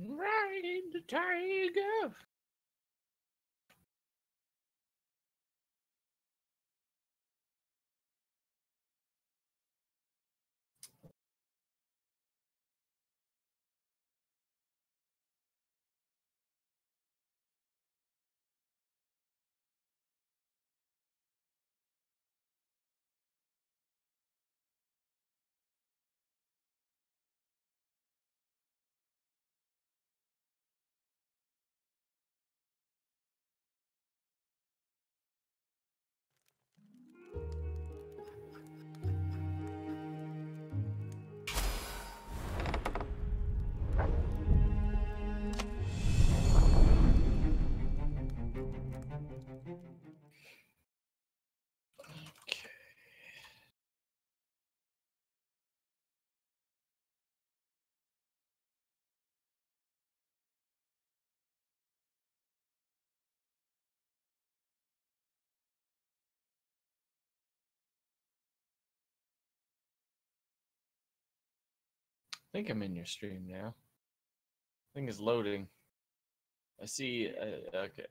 Riding the tiger. I think I'm in your stream now. I think it's loading. I see. Okay.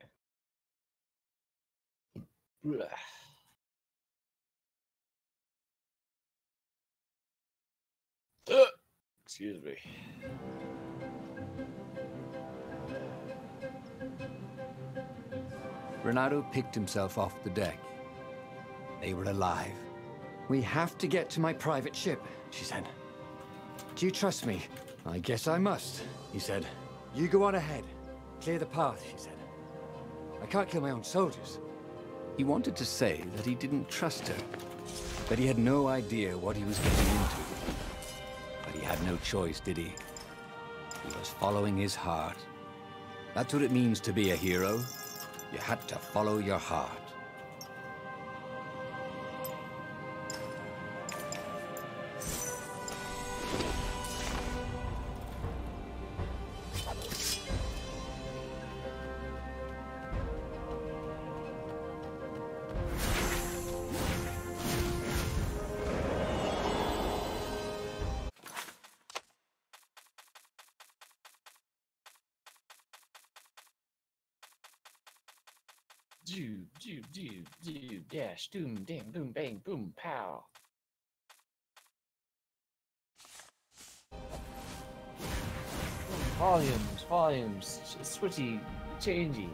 Excuse me. Renato picked himself off the deck. They were alive. We have to get to my private ship, she said. Do you trust me? I guess I must, he said. You go on ahead. Clear the path, she said. I can't kill my own soldiers. He wanted to say that he didn't trust her, but he had no idea what he was getting into. But he had no choice, did he? He was following his heart. That's what it means to be a hero. You had to follow your heart. Do, dash, doom, ding, boom, bang, boom, pow. Volumes, switchy, changey.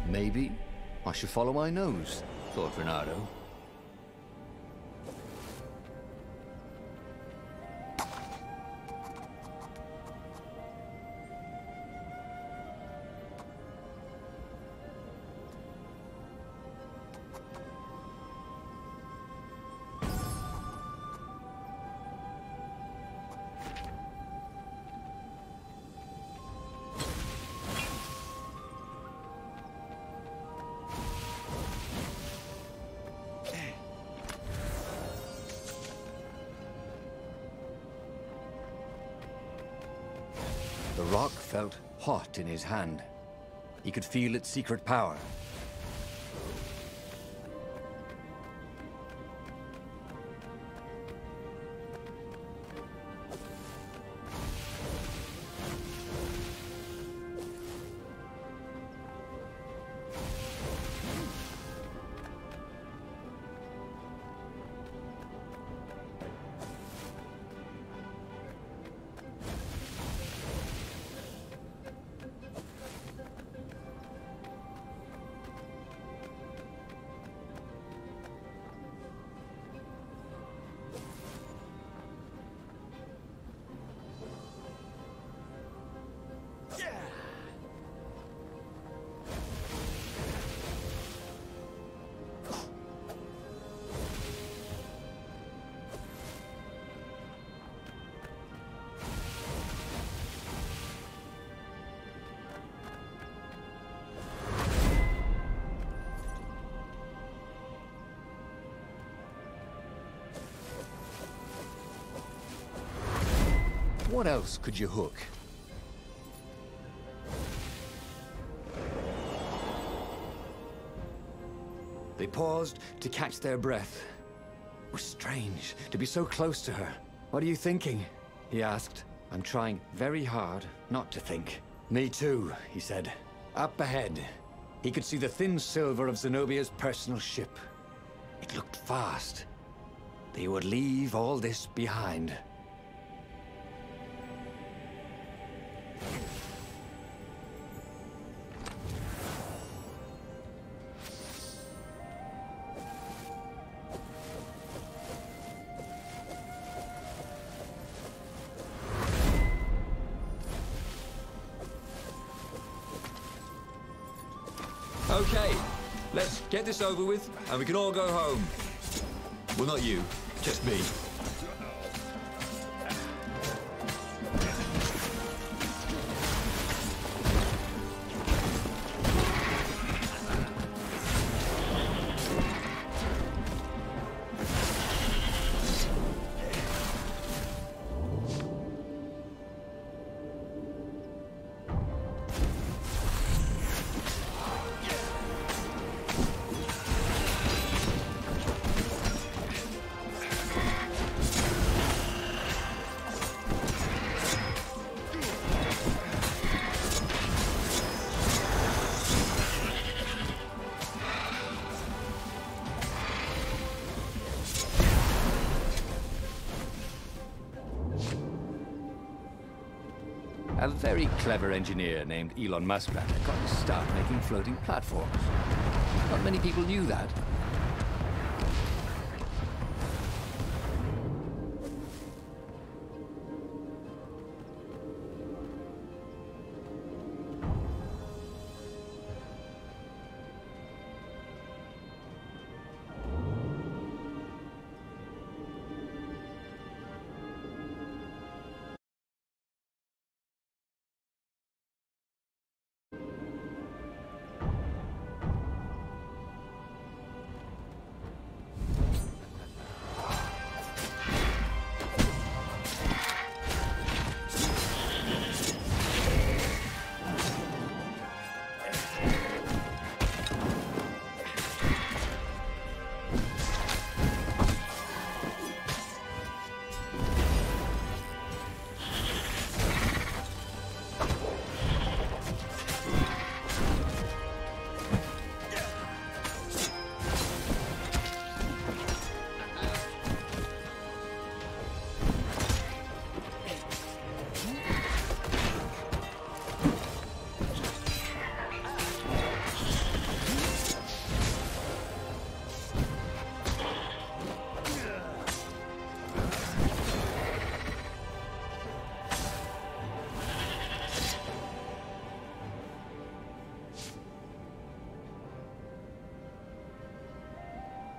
Maybe I should follow my nose, thought Renato. The rock felt hot in his hand. He could feel its secret power. What else could you hook? They paused to catch their breath. It was strange to be so close to her. What are you thinking? He asked. I'm trying very hard not to think. Me too, he said. Up ahead, he could see the thin silver of Zenobia's personal ship. It looked fast. They would leave all this behind. Okay, let's get this over with, and we can all go home. Well, not you, just me. A very clever engineer named Elon Muskrat got to start making floating platforms. Not many people knew that.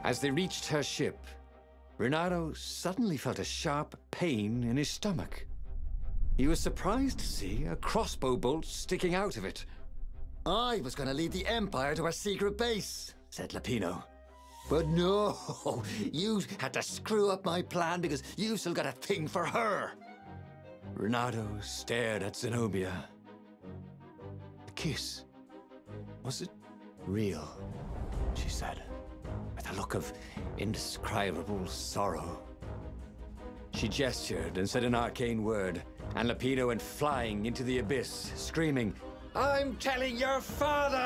As they reached her ship, Renato suddenly felt a sharp pain in his stomach. He was surprised to see a crossbow bolt sticking out of it. I was going to lead the Empire to a secret base, said Lapino. But no, you had to screw up my plan because you still got a thing for her. Renato stared at Zenobia. The kiss. Was it real? She said, with a look of indescribable sorrow. She gestured and said an arcane word, and Lapino went flying into the abyss, screaming, "I'm telling your father!"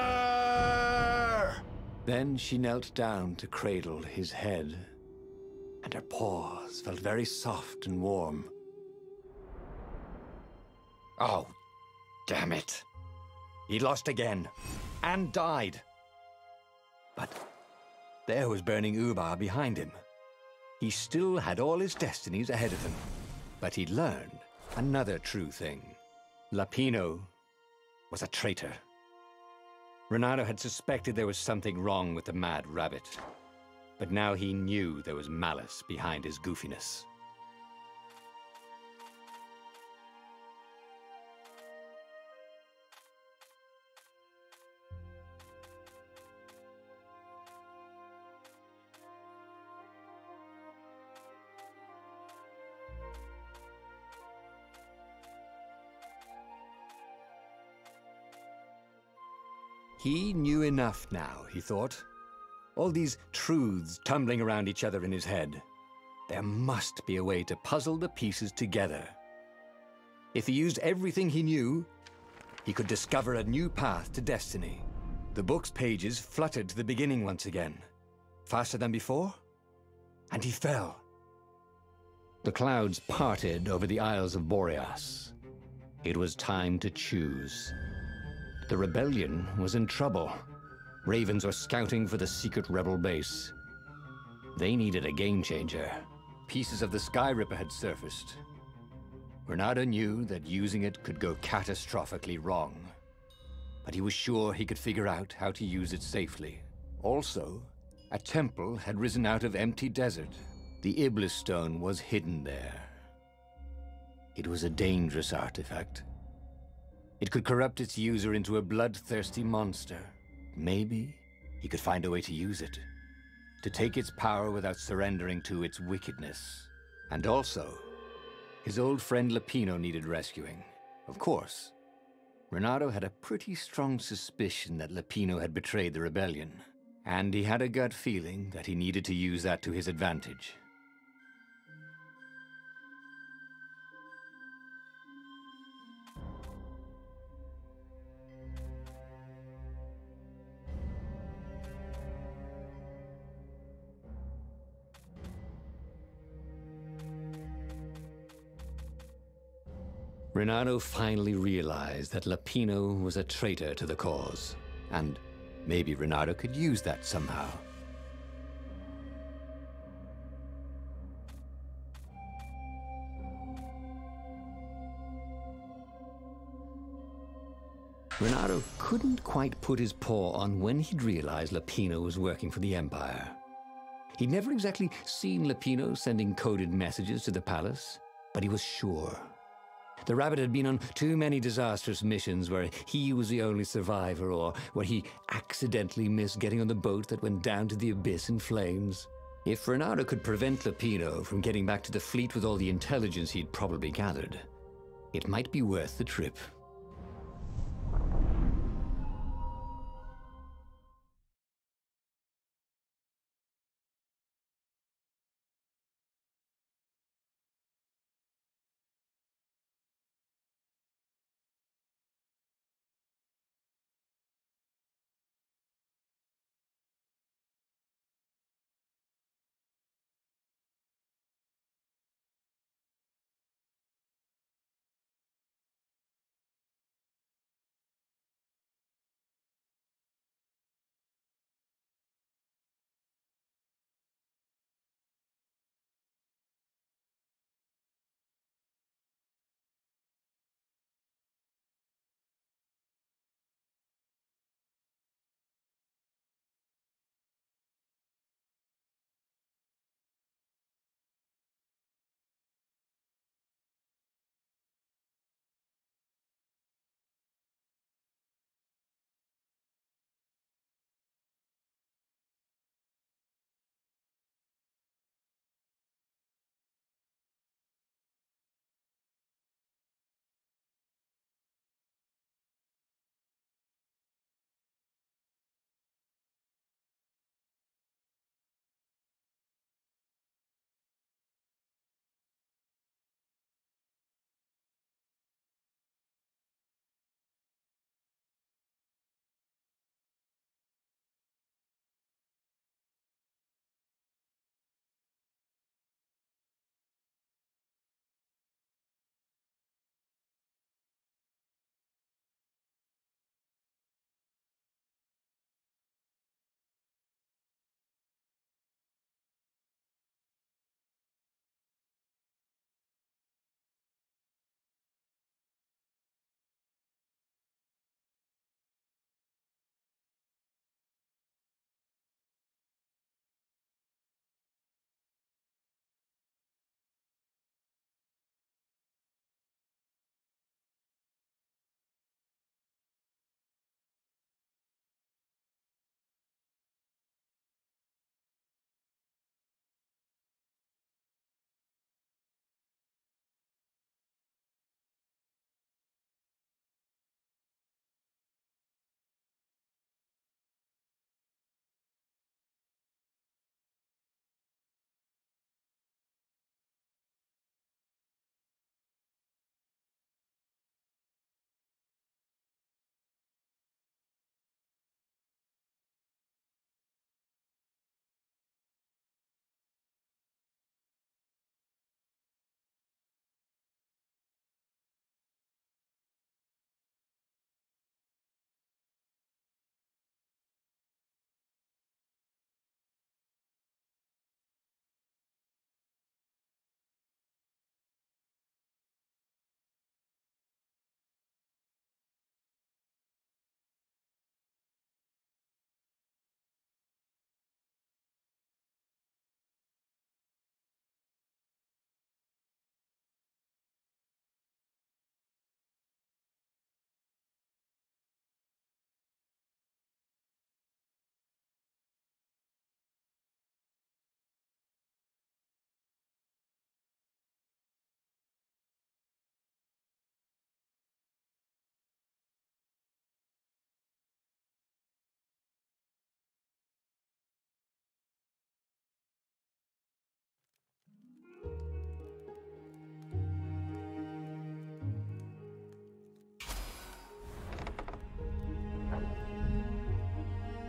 Then she knelt down to cradle his head, and her paws felt very soft and warm. Oh, damn it. He'd lost again, and died. But there was burning Ubar behind him. He still had all his destinies ahead of him. But he'd learned another true thing. Lapino was a traitor. Renato had suspected there was something wrong with the Mad Rabbit. But now he knew there was malice behind his goofiness. He knew enough now, he thought. All these truths tumbling around each other in his head. There must be a way to puzzle the pieces together. If he used everything he knew, he could discover a new path to destiny. The book's pages fluttered to the beginning once again. Faster than before? And he fell. The clouds parted over the Isles of Boreas. It was time to choose. The rebellion was in trouble. Ravens were scouting for the secret rebel base. They needed a game changer. Pieces of the Sky Ripper had surfaced. Renato knew that using it could go catastrophically wrong, but he was sure he could figure out how to use it safely. Also, a temple had risen out of empty desert. The Iblis stone was hidden there. It was a dangerous artifact. It could corrupt its user into a bloodthirsty monster. Maybe he could find a way to use it, to take its power without surrendering to its wickedness. And also, his old friend Lapino needed rescuing. Of course, Renato had a pretty strong suspicion that Lapino had betrayed the rebellion, and he had a gut feeling that he needed to use that to his advantage. Renato finally realized that Lapino was a traitor to the cause, and maybe Renato could use that somehow. Renato couldn't quite put his paw on when he'd realized Lapino was working for the Empire. He'd never exactly seen Lapino sending coded messages to the palace, but he was sure. The rabbit had been on too many disastrous missions where he was the only survivor, or where he accidentally missed getting on the boat that went down to the abyss in flames. If Renato could prevent Lapino from getting back to the fleet with all the intelligence he'd probably gathered, it might be worth the trip.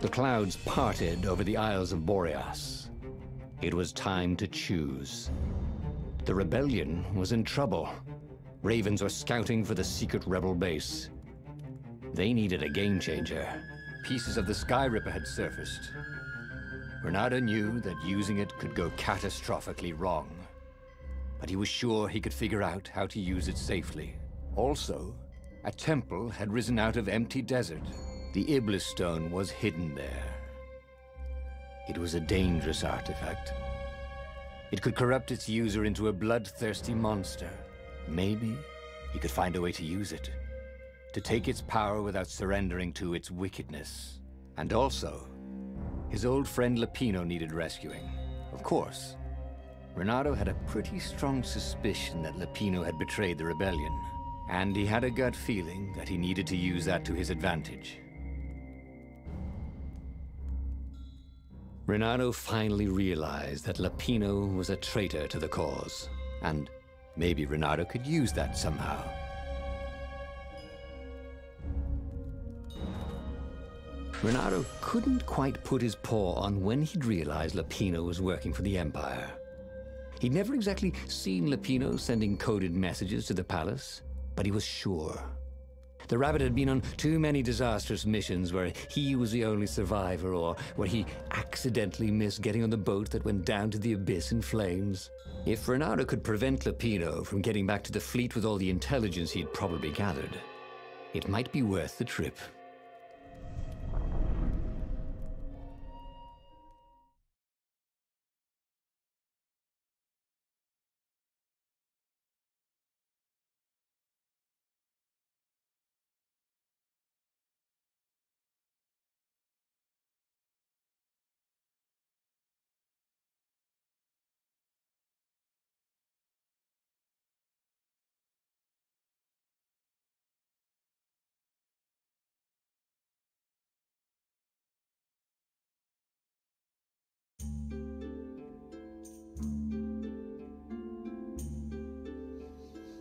The clouds parted over the Isles of Boreas. It was time to choose. The rebellion was in trouble. Ravens were scouting for the secret rebel base. They needed a game changer. Pieces of the Sky Ripper had surfaced. Renato knew that using it could go catastrophically wrong. But he was sure he could figure out how to use it safely. Also, a temple had risen out of empty desert. The Iblis stone was hidden there. It was a dangerous artifact. It could corrupt its user into a bloodthirsty monster. Maybe he could find a way to use it, to take its power without surrendering to its wickedness. And also, his old friend Lapino needed rescuing. Of course, Renato had a pretty strong suspicion that Lapino had betrayed the rebellion, and he had a gut feeling that he needed to use that to his advantage. Renato finally realized that Lapino was a traitor to the cause, and maybe Renato could use that somehow. Renato couldn't quite put his paw on when he'd realized Lapino was working for the Empire. He'd never exactly seen Lapino sending coded messages to the palace, but he was sure. The rabbit had been on too many disastrous missions where he was the only survivor, or where he accidentally missed getting on the boat that went down to the abyss in flames. If Renato could prevent Lapino from getting back to the fleet with all the intelligence he'd probably gathered, it might be worth the trip.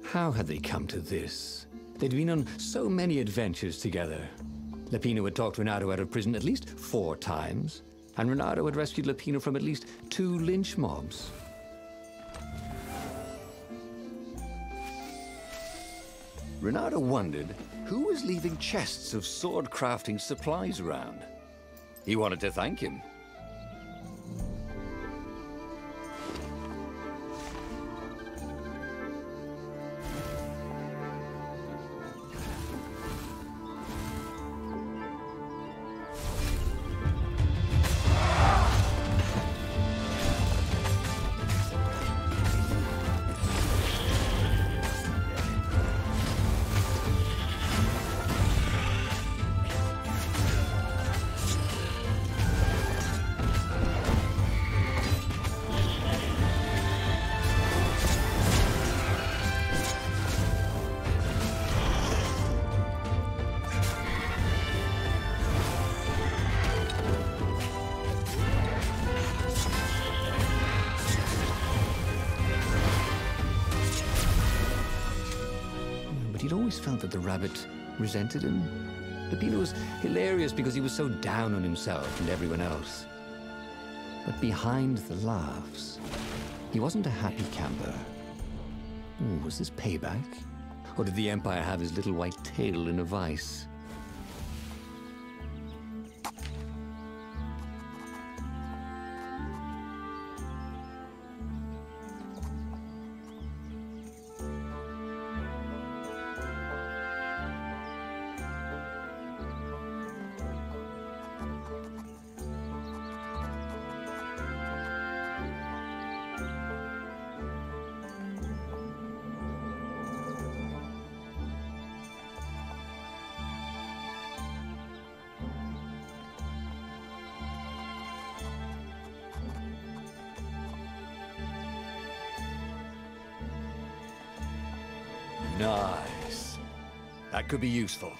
How had they come to this? They'd been on so many adventures together. Lapino had talked Renato out of prison at least 4 times, and Renato had rescued Lapino from at least 2 lynch mobs. Renato wondered who was leaving chests of sword-crafting supplies around. He wanted to thank him. He'd always felt that the rabbit resented him. Lapino was hilarious because he was so down on himself and everyone else. But behind the laughs, he wasn't a happy camper. Was this payback? Or did the Empire have his little white tail in a vice? Nice. That could be useful.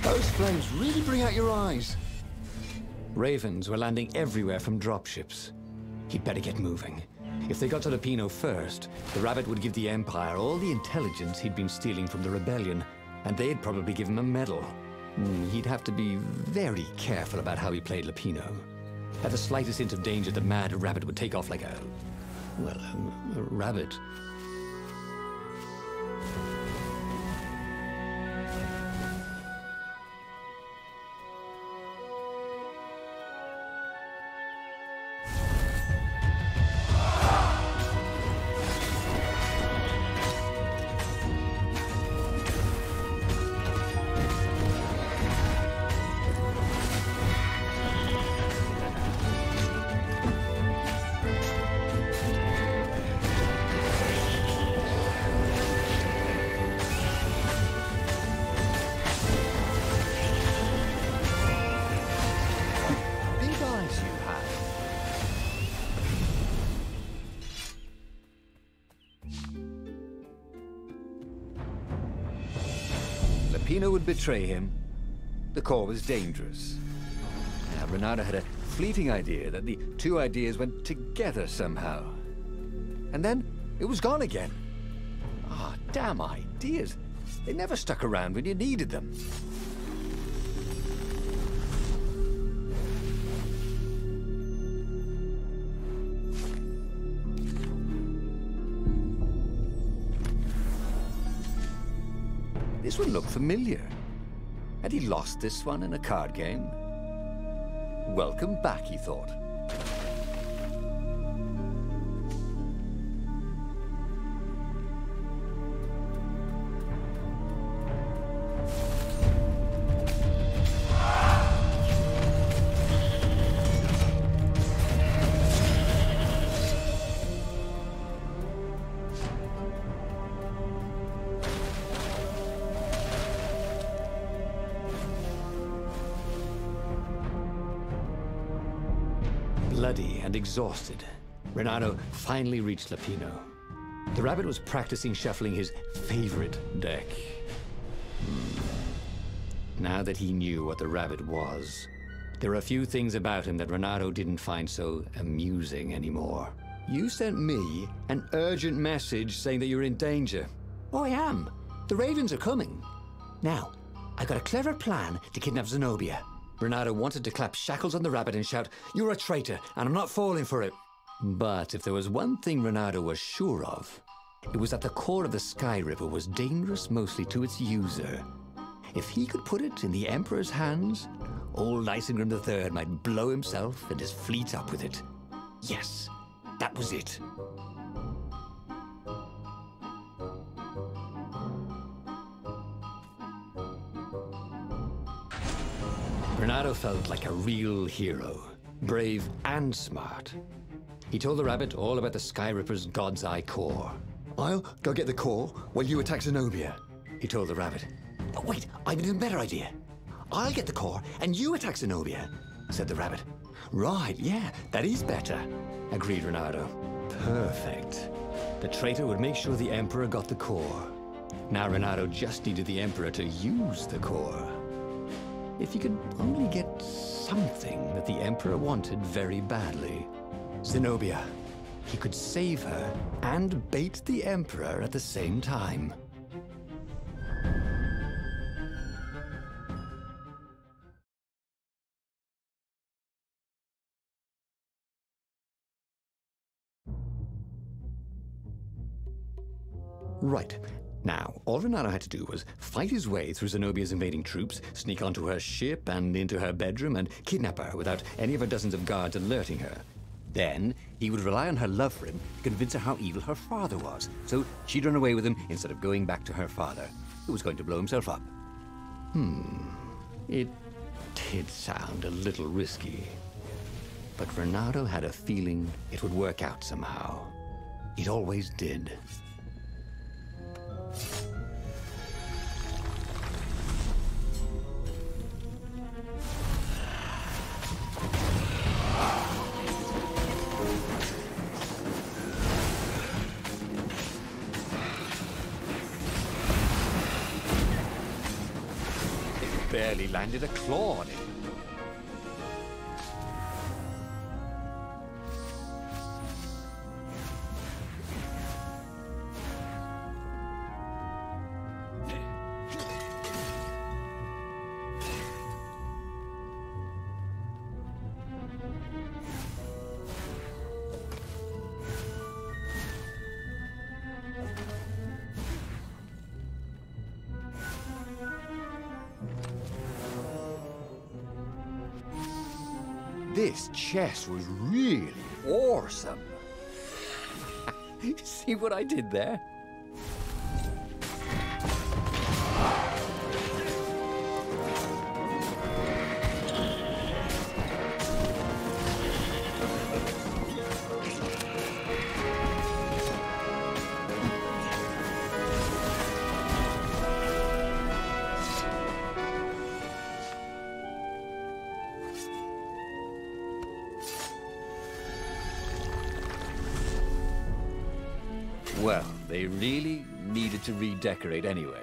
Those flames really bring out your eyes. Ravens were landing everywhere from dropships. He'd better get moving. If they got to Lapino first, the rabbit would give the Empire all the intelligence he'd been stealing from the rebellion, and they'd probably give him a medal. He'd have to be very careful about how he played Lapino. At the slightest hint of danger, the mad rabbit would take off like a rabbit. Lapino would betray him. The core was dangerous. Now, Renato had a fleeting idea that the two ideas went together somehow. And then it was gone again. Ah, damn ideas. They never stuck around when you needed them. This one looked familiar. Had he lost this one in a card game? Welcome back, he thought. Bloody and exhausted, Renato finally reached Lapino. The rabbit was practicing shuffling his favorite deck. Now that he knew what the rabbit was, there were a few things about him that Renato didn't find so amusing anymore. You sent me an urgent message saying that you're in danger. Oh, I am. The ravens are coming. Now, I've got a clever plan to kidnap Zenobia. Renato wanted to clap shackles on the rabbit and shout, "You're a traitor, and I'm not falling for it." But if there was one thing Renato was sure of, it was that the core of the Sky Ripper was dangerous mostly to its user. If he could put it in the Emperor's hands, old Isengrim III might blow himself and his fleet up with it. Yes, that was it. Renato felt like a real hero, brave and smart. He told the rabbit all about the Sky Ripper's God's Eye core. "I'll go get the core while you attack Zenobia," he told the rabbit. "Oh, wait, I've an even better idea. I'll get the core and you attack Zenobia," said the rabbit. "Right, yeah, that is better," agreed Renato. Perfect. The traitor would make sure the Emperor got the core. Now Renato just needed the Emperor to use the core. If he could only get something that the Emperor wanted very badly. Zenobia. He could save her and bait the Emperor at the same time. Right. Now, all Renato had to do was fight his way through Zenobia's invading troops, sneak onto her ship and into her bedroom, and kidnap her without any of her dozens of guards alerting her. Then, he would rely on her love for him to convince her how evil her father was, so she'd run away with him instead of going back to her father, who was going to blow himself up. It did sound a little risky. But Renato had a feeling it would work out somehow. It always did. barely landed a claw on it. This chest was really awesome. See what I did there? Well, they really needed to redecorate anyway.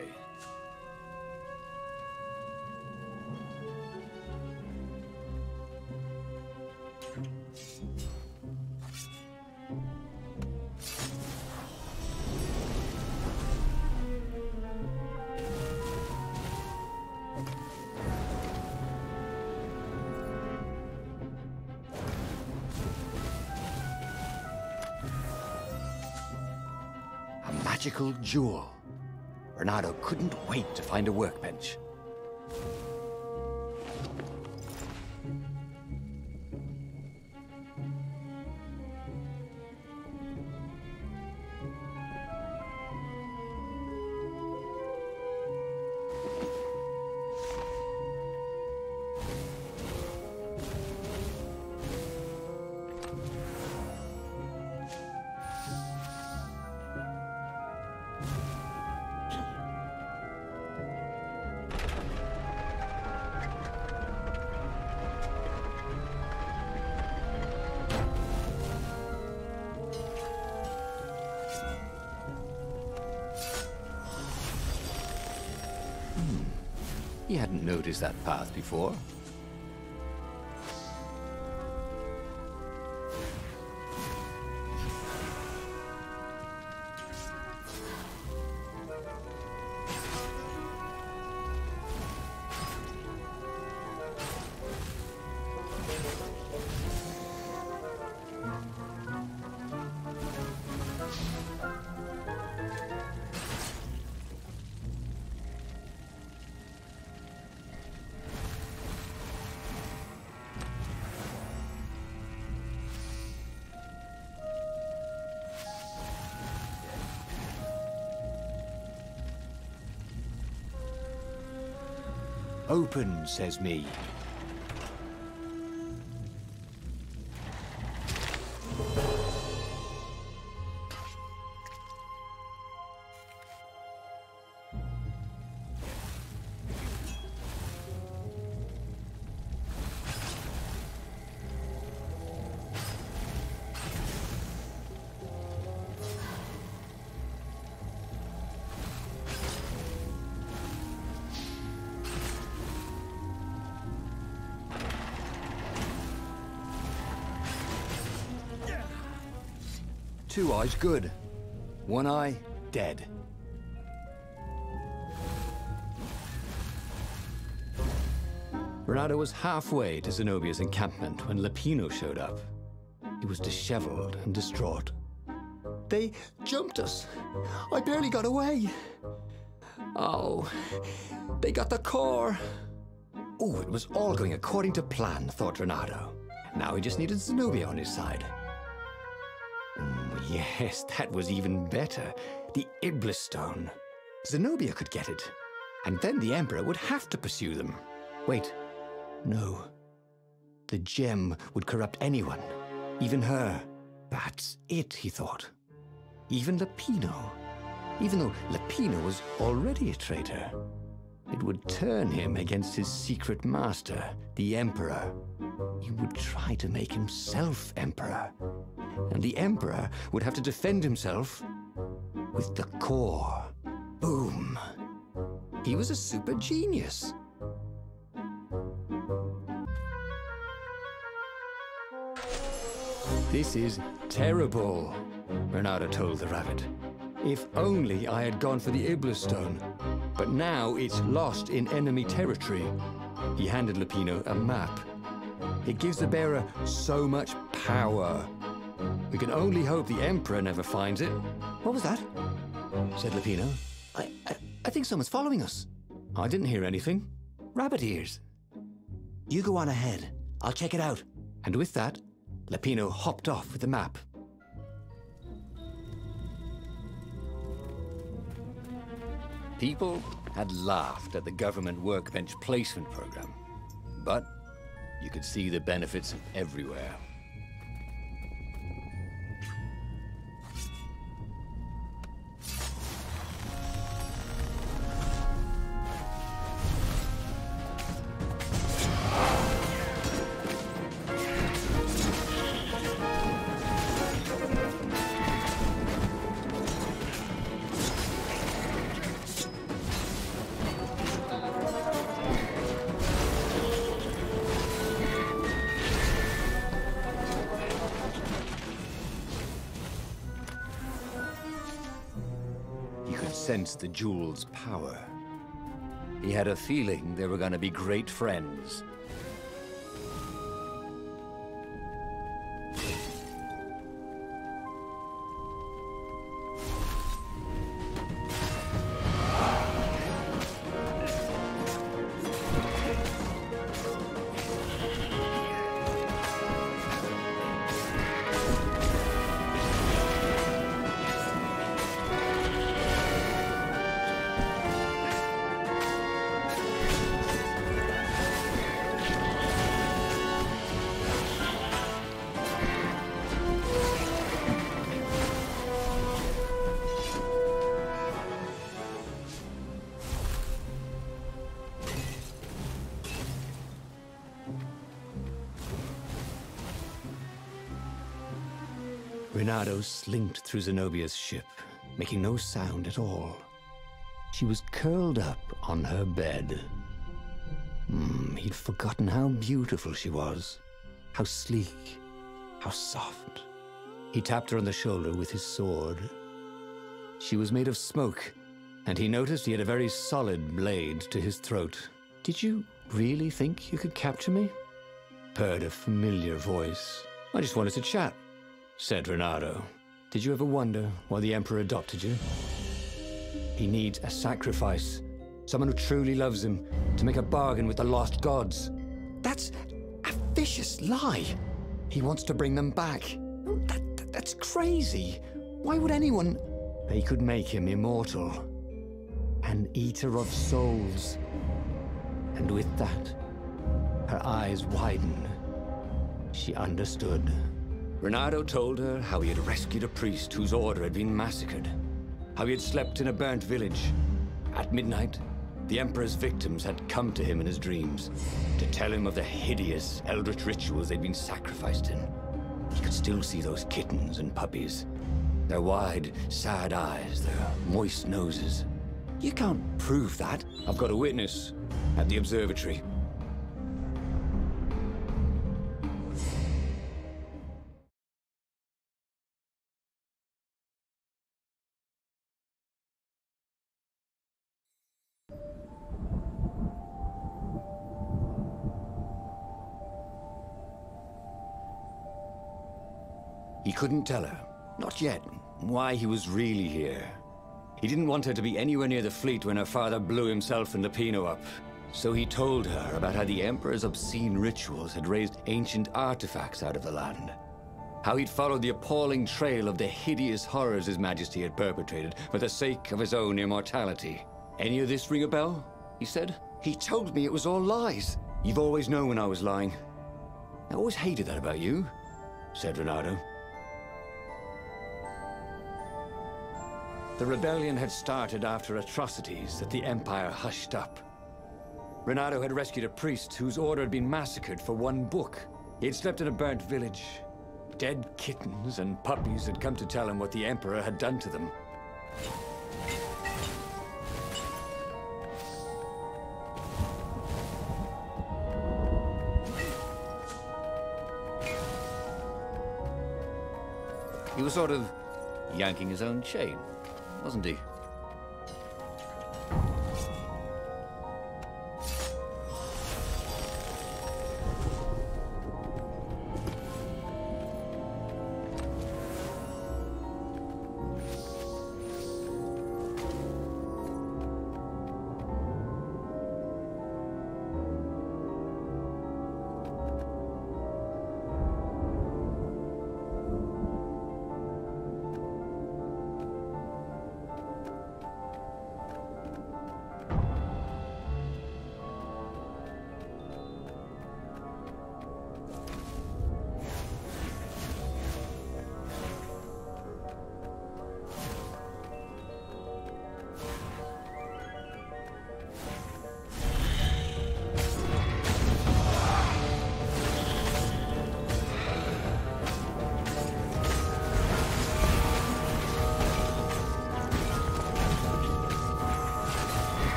Magical jewel. Bernardo couldn't wait to find a workbench. He hadn't noticed that path before. Open, says me. Two eyes good. One eye dead. Bernardo was halfway to Zenobia's encampment when Lapino showed up. He was disheveled and distraught. They jumped us. I barely got away. Oh, they got the core. Oh, it was all going according to plan, thought Bernardo. Now he just needed Zenobia on his side. Yes, that was even better. The Iblis Stone. Zenobia could get it. And then the Emperor would have to pursue them. Wait, no. The gem would corrupt anyone, even her. That's it, he thought. Even Lapino. Even though Lapino was already a traitor. It would turn him against his secret master, the Emperor. He would try to make himself Emperor. And the Emperor would have to defend himself with the core. Boom. He was a super genius. This is terrible, Renato told the rabbit. If only I had gone for the Iblis stone. But now it's lost in enemy territory. He handed Lupino a map. It gives the bearer so much power. We can only hope the Emperor never finds it. What was that? Said Lupino. I think someone's following us. I didn't hear anything. Rabbit ears. You go on ahead. I'll check it out. And with that, Lupino hopped off with the map. People had laughed at the government workbench placement program, but you could see the benefits everywhere. Sensed the jewel's power. He had a feeling they were going to be great friends. Renato slinked through Zenobia's ship, making no sound at all. She was curled up on her bed. He'd forgotten how beautiful she was, how sleek, how soft. He tapped her on the shoulder with his sword. She was made of smoke, and he noticed he had a very solid blade to his throat. "Did you really think you could capture me?" purred a familiar voice. "I just wanted to chat," said Renato. "Did you ever wonder why the Emperor adopted you? He needs a sacrifice, someone who truly loves him, to make a bargain with the lost gods." "That's a vicious lie. He wants to bring them back." That's crazy. Why would anyone..." "They could make him immortal, an eater of souls." And with that, her eyes widened. She understood. Renato told her how he had rescued a priest whose order had been massacred, how he had slept in a burnt village. At midnight, the Emperor's victims had come to him in his dreams to tell him of the hideous eldritch rituals they'd been sacrificed in. He could still see those kittens and puppies, their wide, sad eyes, their moist noses. "You can't prove that." "I've got a witness at the observatory." He couldn't tell her, not yet, why he was really here. He didn't want her to be anywhere near the fleet when her father blew himself and Lupino up. So he told her about how the Emperor's obscene rituals had raised ancient artifacts out of the land. How he'd followed the appalling trail of the hideous horrors His Majesty had perpetrated for the sake of his own immortality. "Any of this ring a bell?" he said. "He told me it was all lies." "You've always known when I was lying. I always hated that about you," said Renato. The rebellion had started after atrocities that the Empire hushed up. Renato had rescued a priest whose order had been massacred for one book. He had slept in a burnt village. Dead kittens and puppies had come to tell him what the Emperor had done to them. He was sort of yanking his own chain, wasn't he?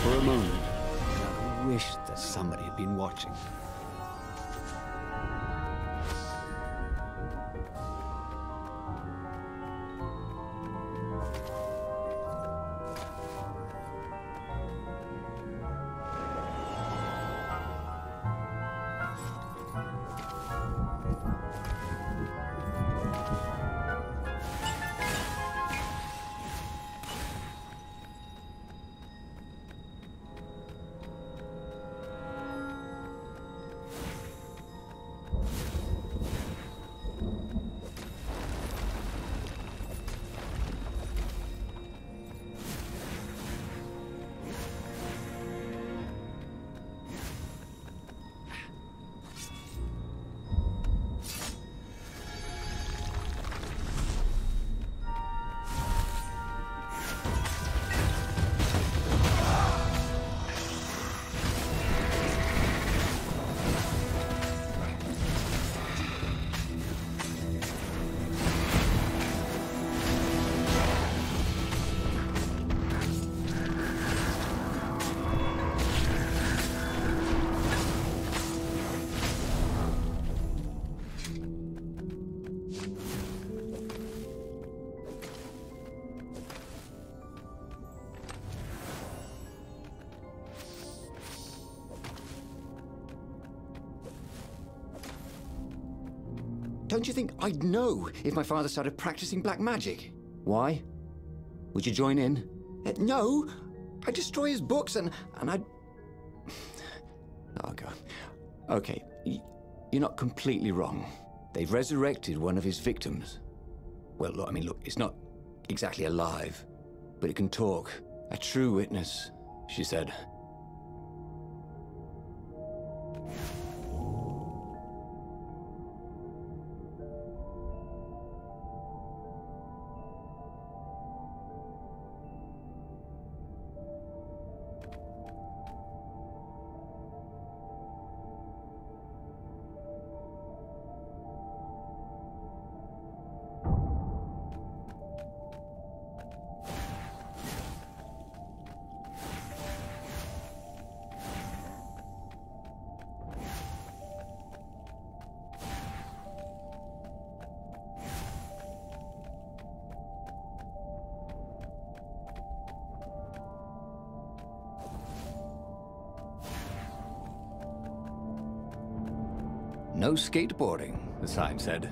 For a moment, I wished that somebody had been watching. Don't you think I'd know if my father started practicing black magic? Why? Would you join in? No! I'd destroy his books and I'd... Oh, God. Okay, you're not completely wrong. They've resurrected one of his victims. Well, look, I mean, look, it's not exactly alive, but it can talk. A true witness, she said. No skateboarding, the sign said.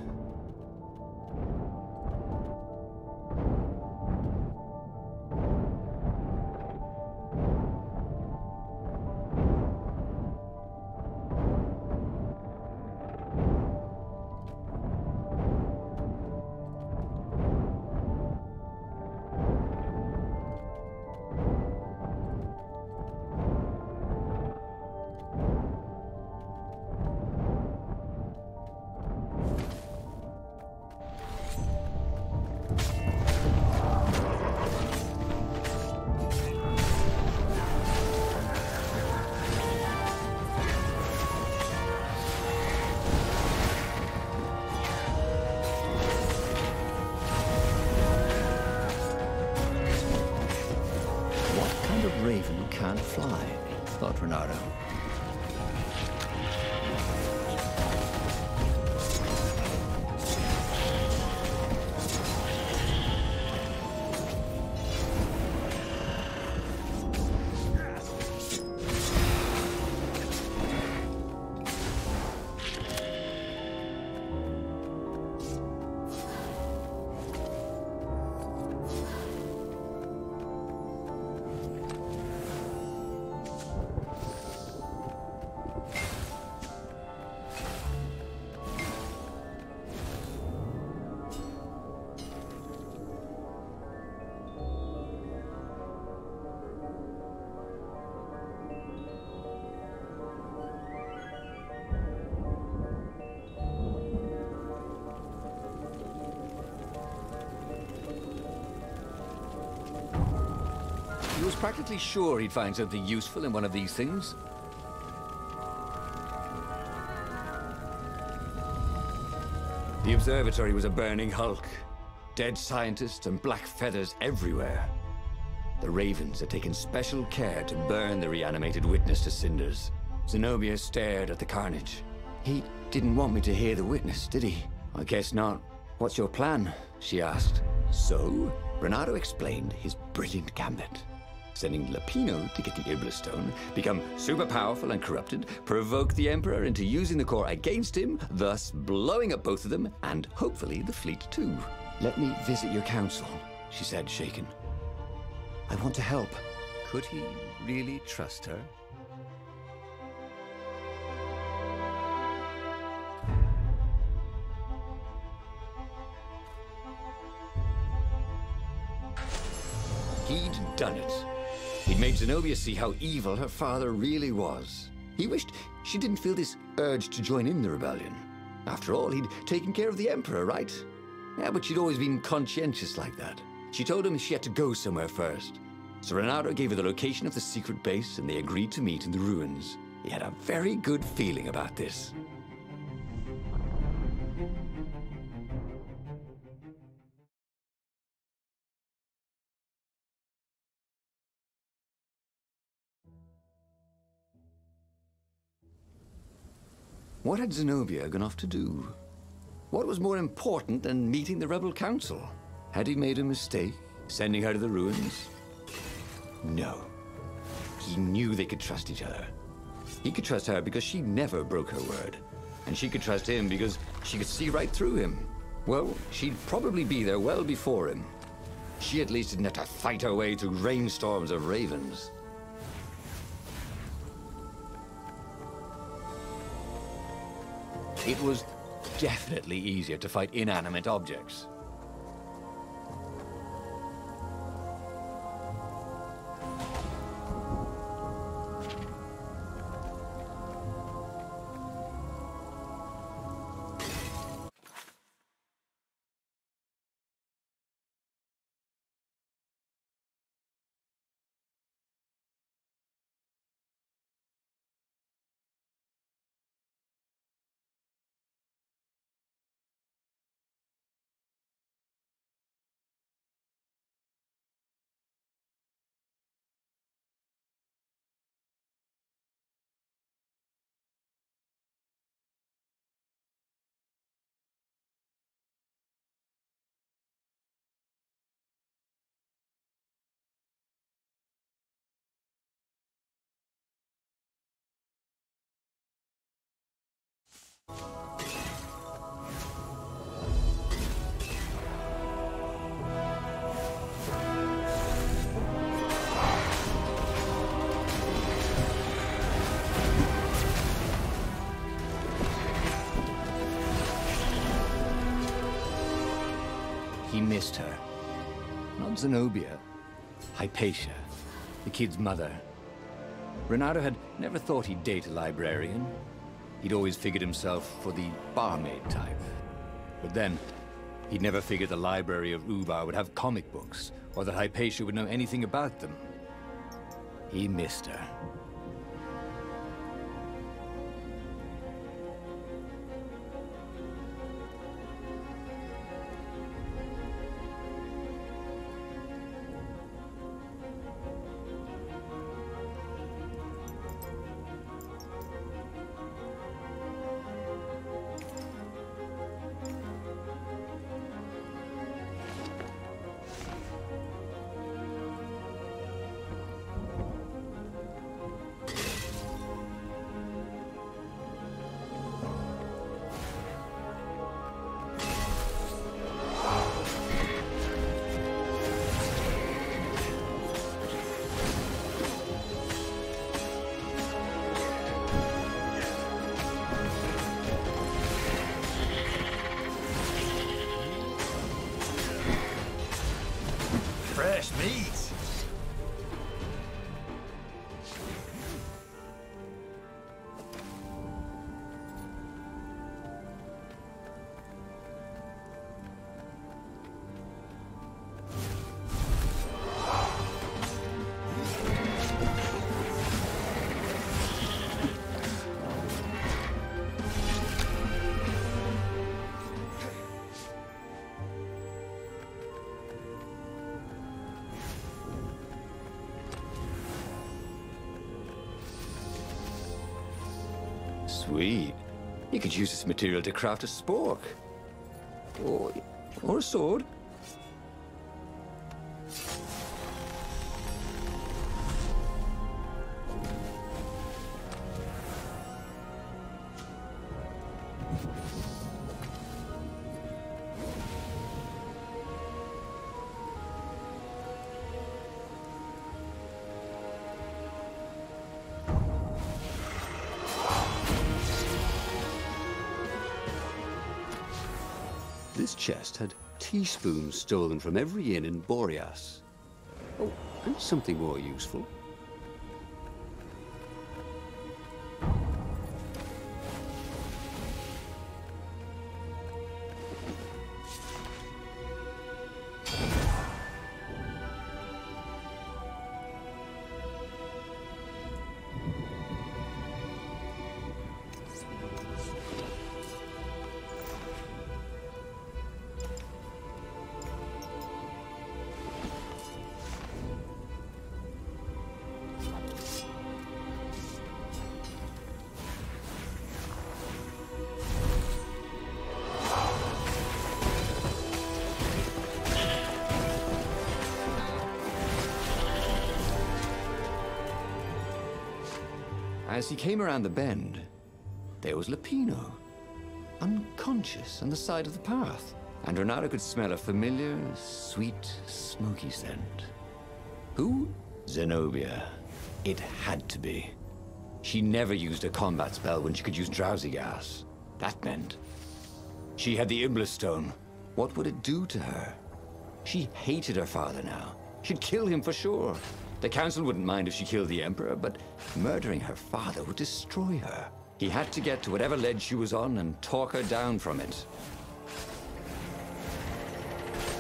Raven can't fly, thought Renato. was practically sure he'd find something useful in one of these things. The observatory was a burning hulk. Dead scientists and black feathers everywhere. The Ravens had taken special care to burn the reanimated witness to cinders. Zenobia stared at the carnage. He didn't want me to hear the witness, did he? I guess not. What's your plan? She asked. So, Renato explained his brilliant gambit. Sending Lapino to get the Iblis Stone, become super powerful and corrupted, provoke the Emperor into using the core against him, thus blowing up both of them, and hopefully the fleet too. Let me visit your council, she said, shaken. I want to help. Could he really trust her? He'd done it. He'd made Zenobia see how evil her father really was. He wished she didn't feel this urge to join in the rebellion. After all, he'd taken care of the Emperor, right? Yeah, but she'd always been conscientious like that. She told him she had to go somewhere first. So Renato gave her the location of the secret base, and they agreed to meet in the ruins. He had a very good feeling about this. What had Zenobia gone off to do? What was more important than meeting the rebel council? Had he made a mistake, sending her to the ruins? No. He knew they could trust each other. He could trust her because she never broke her word. And she could trust him because she could see right through him. Well, she'd probably be there well before him. She at least didn't have to fight her way through rainstorms of ravens. It was definitely easier to fight inanimate objects. He missed her. Not Zenobia. Hypatia, the kid's mother. Renato had never thought he'd date a librarian. He'd always figured himself for the barmaid type. But then, he'd never figured the library of Ubar would have comic books, or that Hypatia would know anything about them. He missed her. Sweet. You could use this material to craft a spork. Or a sword. This chest had teaspoons stolen from every inn in Boreas. Oh, and something more useful. As he came around the bend, there was Lupino, unconscious on the side of the path. And Renato could smell a familiar, sweet, smoky scent. Who? Zenobia. It had to be. She never used a combat spell when she could use drowsy gas. That meant she had the Iblis Stone. What would it do to her? She hated her father now. She'd kill him for sure. The council wouldn't mind if she killed the Emperor, but murdering her father would destroy her. He had to get to whatever ledge she was on and talk her down from it.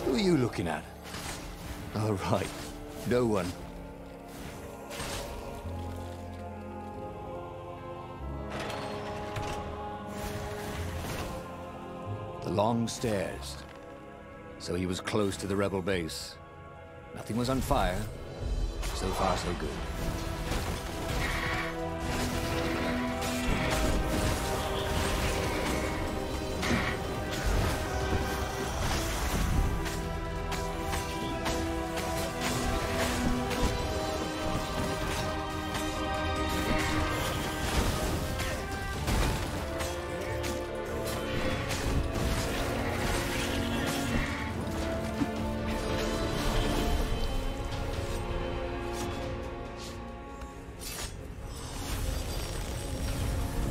Who are you looking at? Oh, right. No one. The long stairs. So he was close to the rebel base. Nothing was on fire. So far, so good.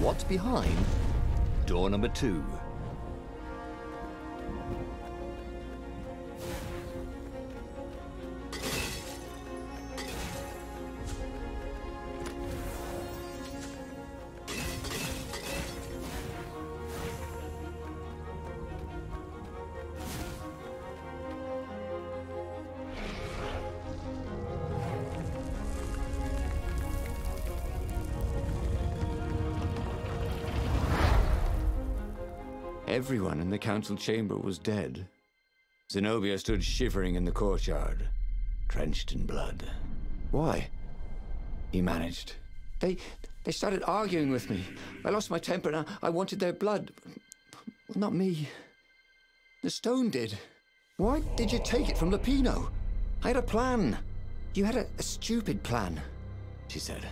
What's behind door number 2? Everyone in the council chamber was dead. Zenobia stood shivering in the courtyard, drenched in blood. Why? He managed. They started arguing with me. I lost my temper and I wanted their blood. Well, not me. The stone did. Why did you take it from Lupino? I had a plan. You had a stupid plan, she said.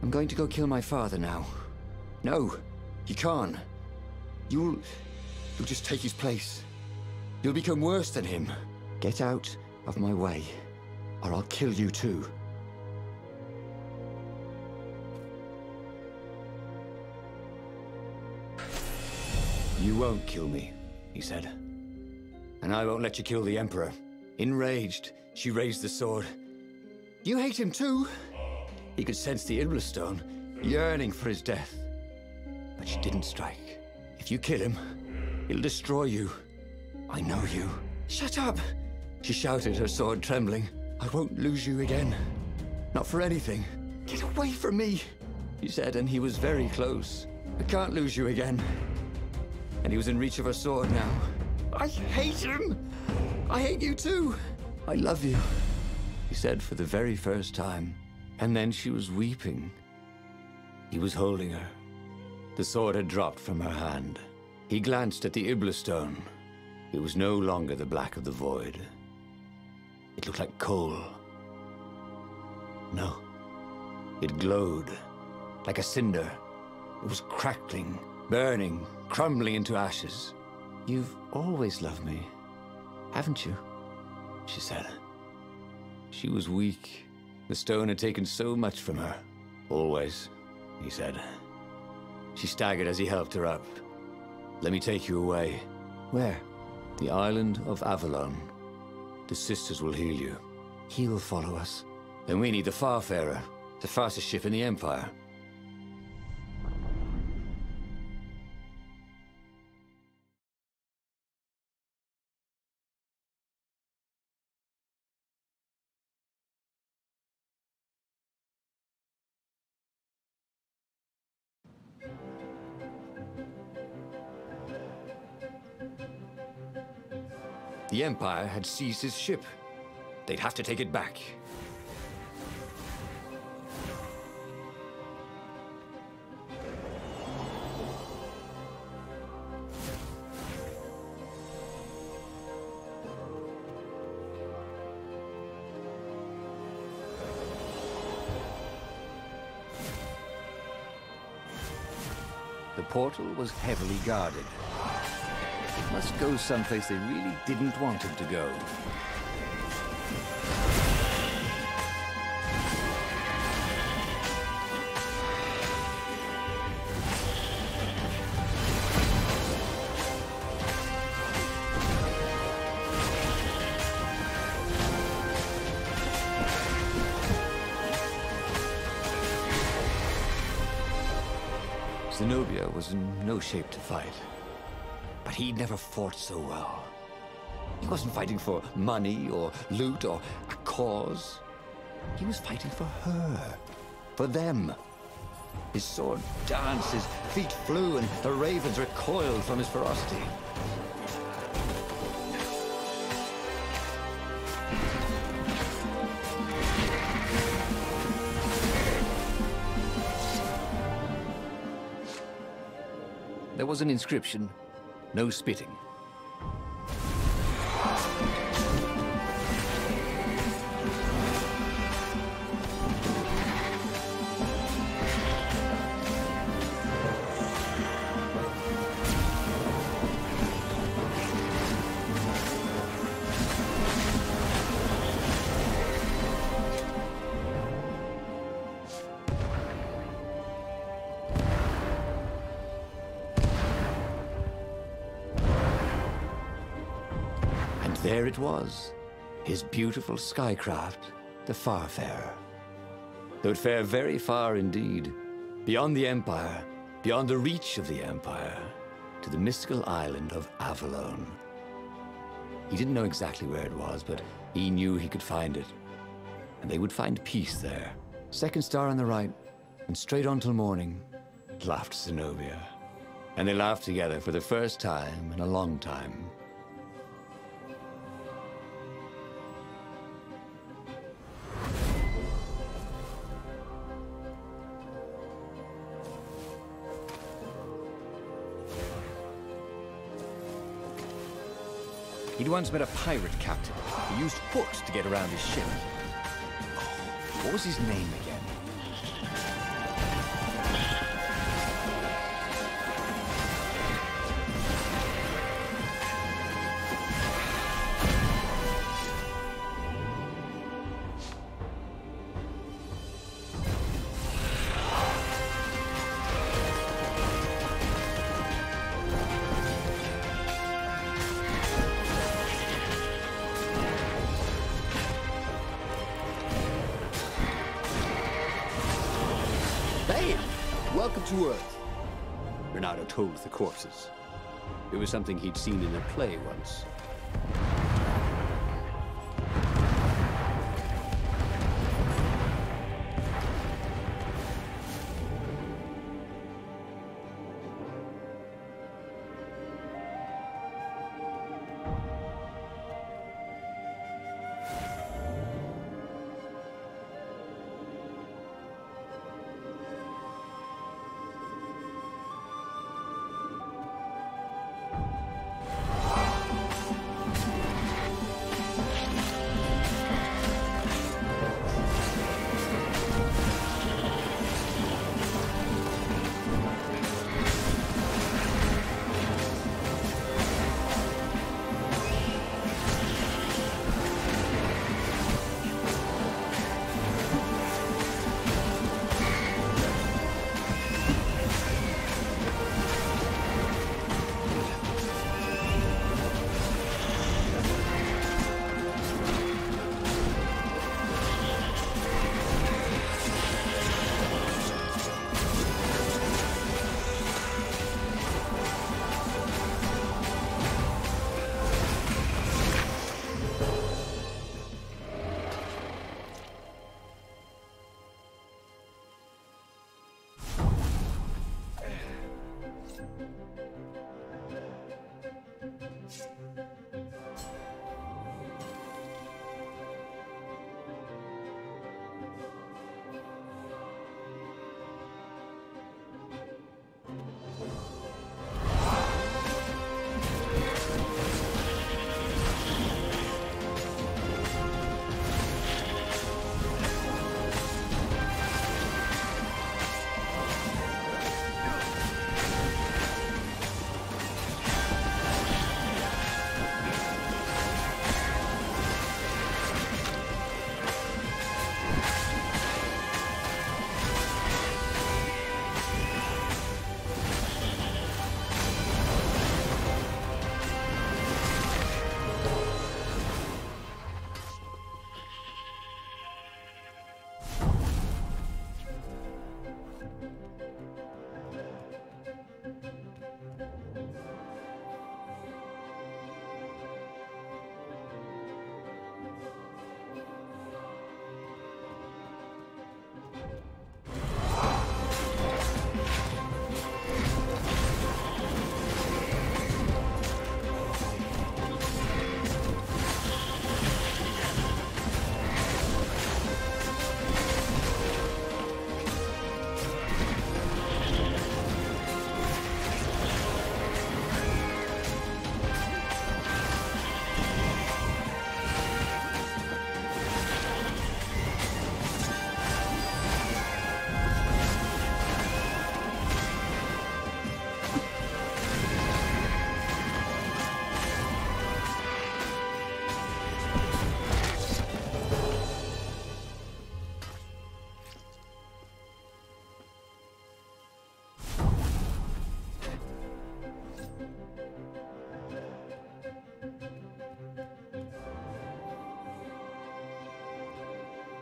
I'm going to go kill my father now. No, you can't. You'll just take his place. You'll become worse than him. Get out of my way, or I'll kill you too. You won't kill me, he said. And I won't let you kill the Emperor. Enraged, she raised the sword. You hate him too? He could sense the Iblis Stone, yearning for his death. But she didn't strike. If you kill him, he'll destroy you. I know you. Shut up! She shouted, her sword trembling. I won't lose you again. Not for anything. Get away from me, he said, and he was very close. I can't lose you again. And he was in reach of her sword now. I hate him! I hate you too! I love you, he said for the very first time. And then she was weeping. He was holding her, The sword had dropped from her hand. He glanced at the Ibla stone. It was no longer the black of the void. It looked like coal. No. It glowed, like a cinder. It was crackling, burning, crumbling into ashes. "You've always loved me, haven't you?" she said. She was weak. The stone had taken so much from her. "Always," he said. She staggered as he helped her up. "Let me take you away." "Where?" "The island of Avalon. The sisters will heal you." "He'll follow us." "Then we need the Farfarer, the fastest ship in the Empire." The Empire had seized his ship. They'd have to take it back. The portal was heavily guarded. It must go someplace they really didn't want him to go. Zenobia was in no shape to fight. But he'd never fought so well. He wasn't fighting for money or loot or a cause. He was fighting for her. For them. His sword danced, his feet flew, and the ravens recoiled from his ferocity. There was an inscription. No spitting. There it was, his beautiful skycraft, the Farfarer. Though it fare very far indeed, beyond the Empire, beyond the reach of the Empire, to the mystical island of Avalon. He didn't know exactly where it was, but he knew he could find it. And they would find peace there. Second star on the right, and straight on till morning, laughed Zenobia. And they laughed together for the first time in a long time. He'd once met a pirate captain who used hooks to get around his ship. What was his name again? Welcome to Earth, Renato told the corpses. It was something he'd seen in a play once.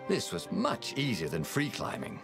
This was much easier than free climbing.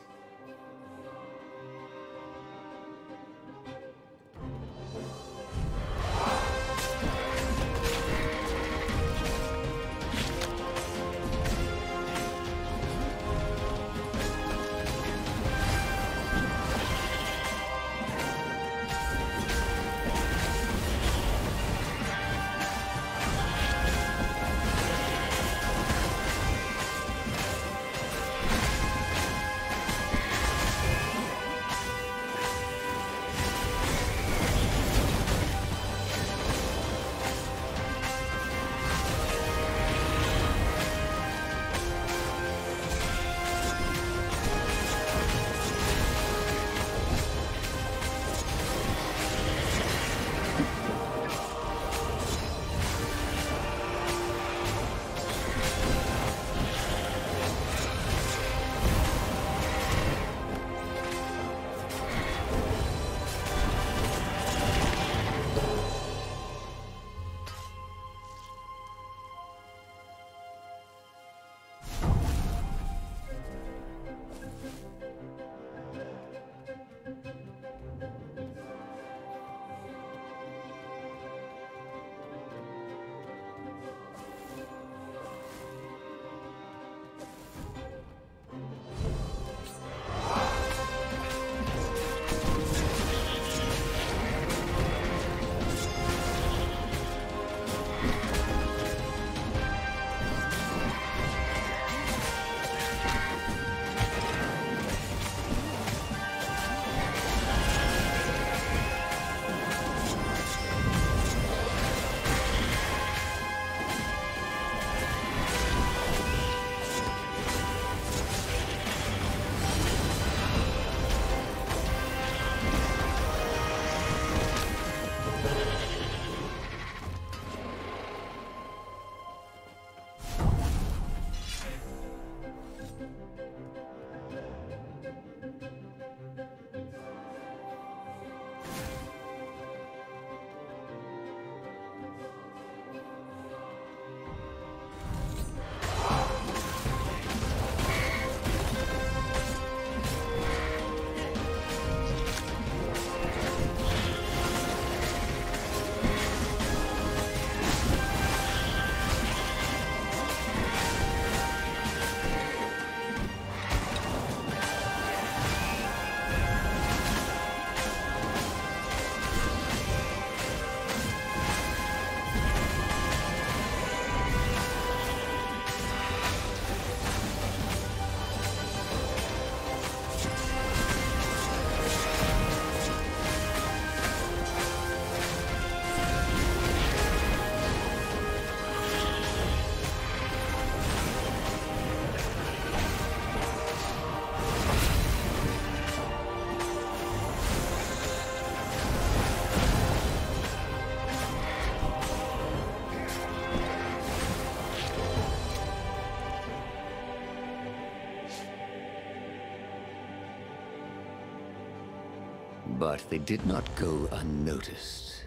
But they did not go unnoticed.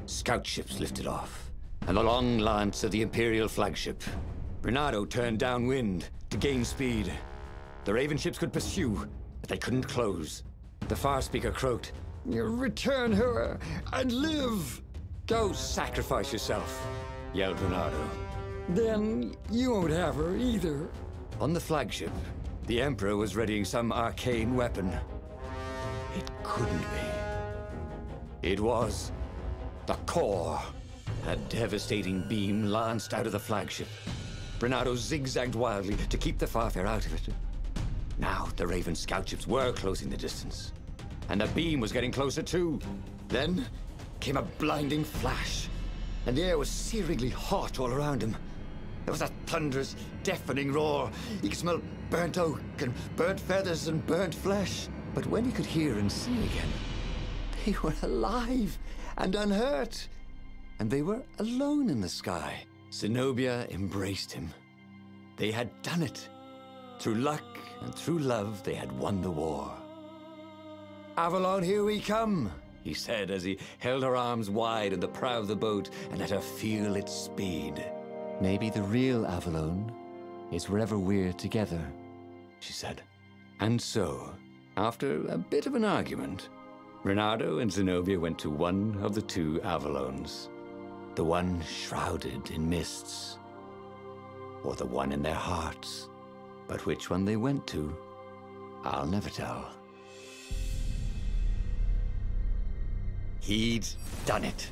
Scout ships lifted off, and the long lance of the Imperial flagship. Bernardo turned downwind to gain speed. The Raven ships could pursue, but they couldn't close. The Far Speaker croaked, "Return her and live!" "Go sacrifice yourself," yelled Bernardo. "Then you won't have her either." On the flagship, the Emperor was readying some arcane weapon. It couldn't be. It was the core. A devastating beam lanced out of the flagship. Bernardo zigzagged wildly to keep the Farfare out of it. Now the Raven scout ships were closing the distance, and the beam was getting closer too. Then came a blinding flash, and the air was searingly hot all around him. There was a thunderous, deafening roar. He could smell burnt oak and burnt feathers and burnt flesh. But when he could hear and see again, they were alive and unhurt. And they were alone in the sky. Zenobia embraced him. They had done it. Through luck and through love, they had won the war. "Avalon, here we come," he said as he held her arms wide in the prow of the boat and let her feel its speed. Maybe the real Avalon is wherever we're together, she said. And so, after a bit of an argument, Reynardo and Zenobia went to one of the two Avalones. The one shrouded in mists, or the one in their hearts. But which one they went to, I'll never tell. He'd done it.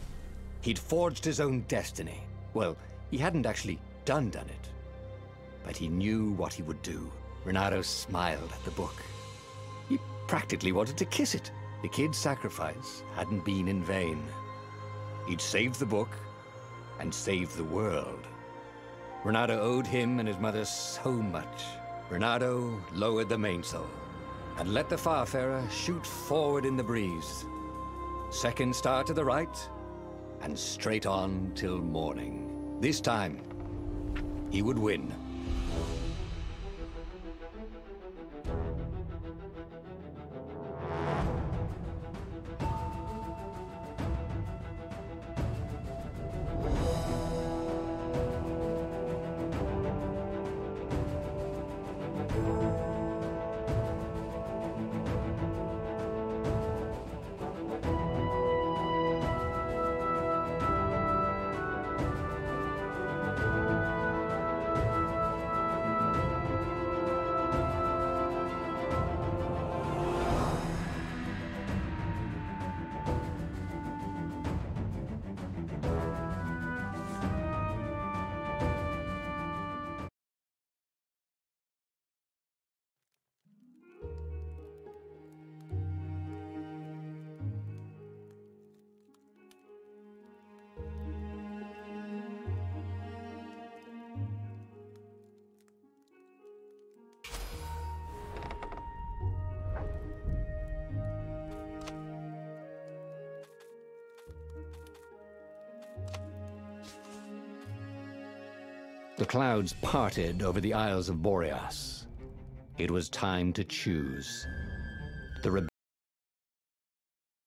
He'd forged his own destiny. Well, he hadn't actually done it, but he knew what he would do. Reynardo smiled at the book. He practically wanted to kiss it. The kid's sacrifice hadn't been in vain. He'd saved the book and saved the world. Reynardo owed him and his mother so much. Reynardo lowered the mainsail and let the Farfarer shoot forward in the breeze. Second star to the right, and straight on till morning. This time, he would win. The clouds parted over the Isles of Boreas. It was time to choose. The